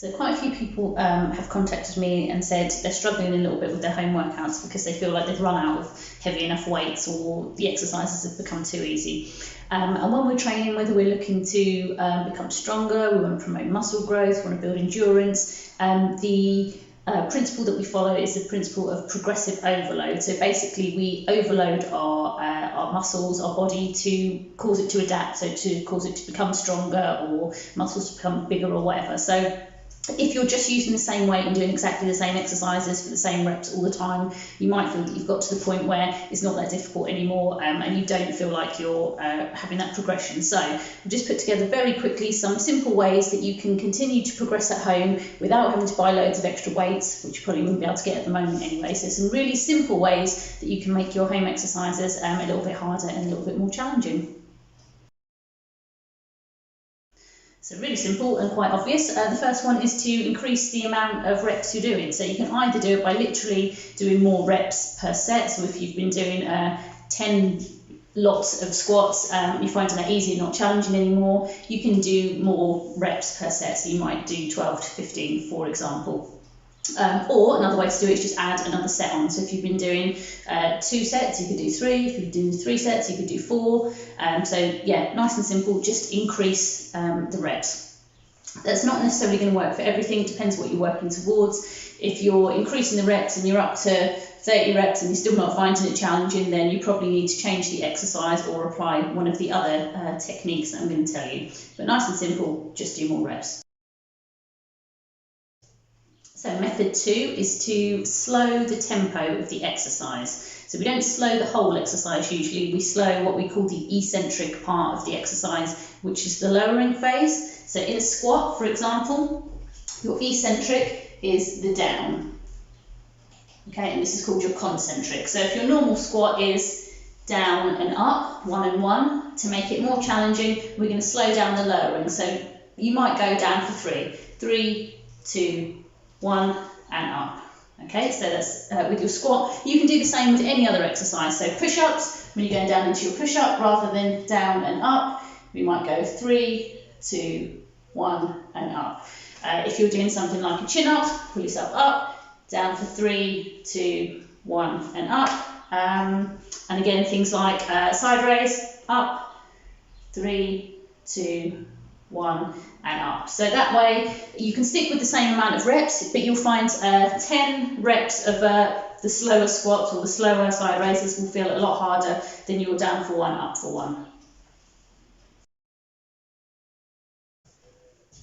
So quite a few people have contacted me and said they're struggling a little bit with their home workouts because they feel like they've run out of heavy enough weights or the exercises have become too easy. And when we're training, whether we're looking to become stronger, we want to promote muscle growth, we want to build endurance, the principle that we follow is the principle of progressive overload. So basically we overload our muscles, our body, to cause it to adapt, so to cause it to become stronger or muscles to become bigger or whatever. So if you're just using the same weight and doing exactly the same exercises for the same reps all the time, you might feel that you've got to the point where it's not that difficult anymore, and you don't feel like you're having that progression. So we've just put together very quickly some simple ways that you can continue to progress at home without having to buy loads of extra weights, which you probably wouldn't be able to get at the moment anyway. So some really simple ways that you can make your home exercises a little bit harder and a little bit more challenging. So really simple and quite obvious. The first one is to increase the amount of reps you're doing. So you can either do it by literally doing more reps per set. So if you've been doing 10 lots of squats, you're finding that easy and not challenging anymore, you can do more reps per set. So you might do 12 to 15, for example. Or another way to do it is just add another set on. So if you've been doing 2 sets, you could do 3. If you've been doing 3 sets, you could do 4. So yeah, nice and simple, just increase the reps. That's not necessarily going to work for everything, it depends what you're working towards. If you're increasing the reps and you're up to 30 reps and you're still not finding it challenging, then you probably need to change the exercise or apply one of the other techniques that I'm going to tell you. But nice and simple, just do more reps. So method 2 is to slow the tempo of the exercise. So we don't slow the whole exercise usually, we slow what we call the eccentric part of the exercise, which is the lowering phase. So in a squat, for example, your eccentric is the down. Okay, and this is called your concentric. So if your normal squat is down and up, 1 and 1, to make it more challenging, we're going to slow down the lowering. So you might go down for 3. 3, 2, 1 and up. Okay, so that's with your squat. You can do the same with any other exercise. So push-ups, when you're going down into your push-up rather than down and up, we might go 3, 2, 1 and up. If you're doing something like a chin-up, pull yourself up, down for 3, 2, 1 and up. And again, things like side raise, up, 3, 2, 1 and up. So that way you can stick with the same amount of reps, but you'll find 10 reps of the slower squats or the slower side raises will feel a lot harder than your down for 1, up for 1.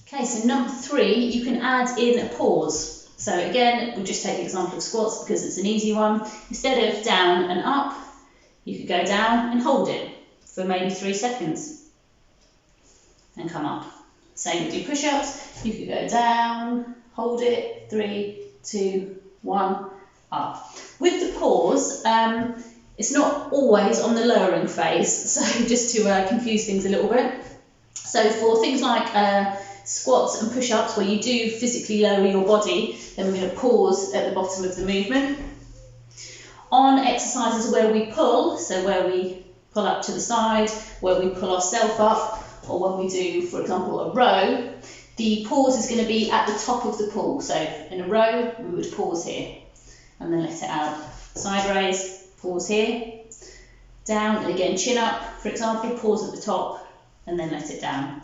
Okay, so number 3, you can add in a pause. So again, we'll just take the example of squats because it's an easy one. Instead of down and up, you could go down and hold it for maybe 3 seconds and come up. Same with your push-ups, you could go down, hold it, 3, 2, 1, up. With the pause, it's not always on the lowering phase, so just to confuse things a little bit. So for things like squats and push-ups where you do physically lower your body, then we're going to pause at the bottom of the movement. On exercises where we pull, so where we pull up to the side, where we pull ourselves up, or when we do, for example, a row, the pause is going to be at the top of the pull. So in a row, we would pause here and then let it out. Side raise, pause here, down, and again chin up, for example, pause at the top and then let it down.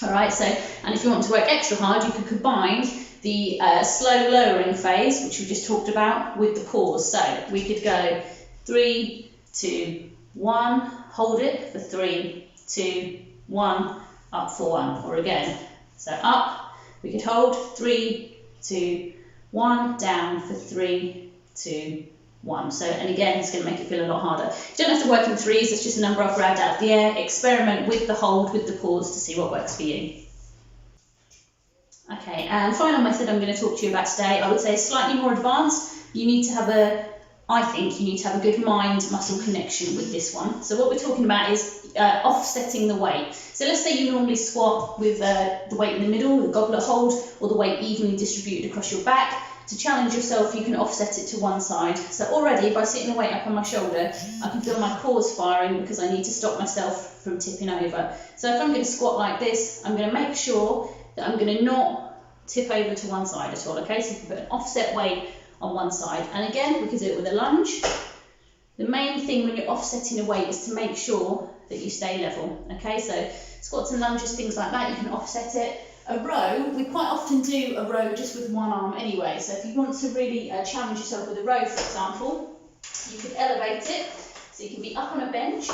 All right, so, and if you want to work extra hard, you could combine the slow lowering phase, which we just talked about, with the pause. So we could go 3, 2, 1, hold it for 3, 2, 1, up for 1, or again, so up, we could hold 3, 2, 1, down for 3, 2, 1. So, and again, it's going to make it feel a lot harder. You don't have to work in threes, it's just a number I've grabbed out of the air. Experiment with the hold, with the pause to see what works for you. Okay, and final method I'm going to talk to you about today, I would say is slightly more advanced. You need to have I think you need to have a good mind-muscle connection with this one. So what we're talking about is offsetting the weight. So let's say you normally squat with the weight in the middle, the goblet hold, or the weight evenly distributed across your back. To challenge yourself, you can offset it to one side. So already, by sitting the weight up on my shoulder, I can feel my cores firing because I need to stop myself from tipping over. So if I'm going to squat like this, I'm going to make sure that I'm going to not tip over to one side at all, okay? So you can put an offset weight on one side. And again, we can do it with a lunge. The main thing when you're offsetting a weight is to make sure that you stay level, okay? So squats and lunges, things like that, you can offset it. A row, we quite often do a row just with one arm anyway. So if you want to really challenge yourself with a row, for example, you could elevate it. So you can be up on a bench,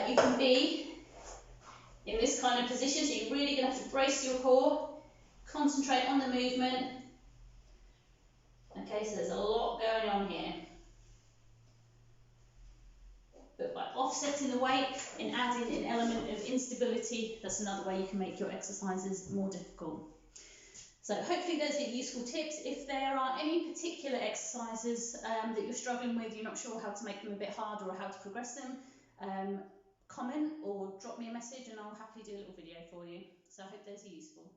you can be in this kind of position, so you're really going to have to brace your core, concentrate on the movement. Okay, so there's a lot going on here. But by offsetting the weight and adding an element of instability, that's another way you can make your exercises more difficult. So hopefully those are useful tips. If there are any particular exercises that you're struggling with, you're not sure how to make them a bit harder or how to progress them, comment or drop me a message and I'll happily do a little video for you. So I hope those are useful.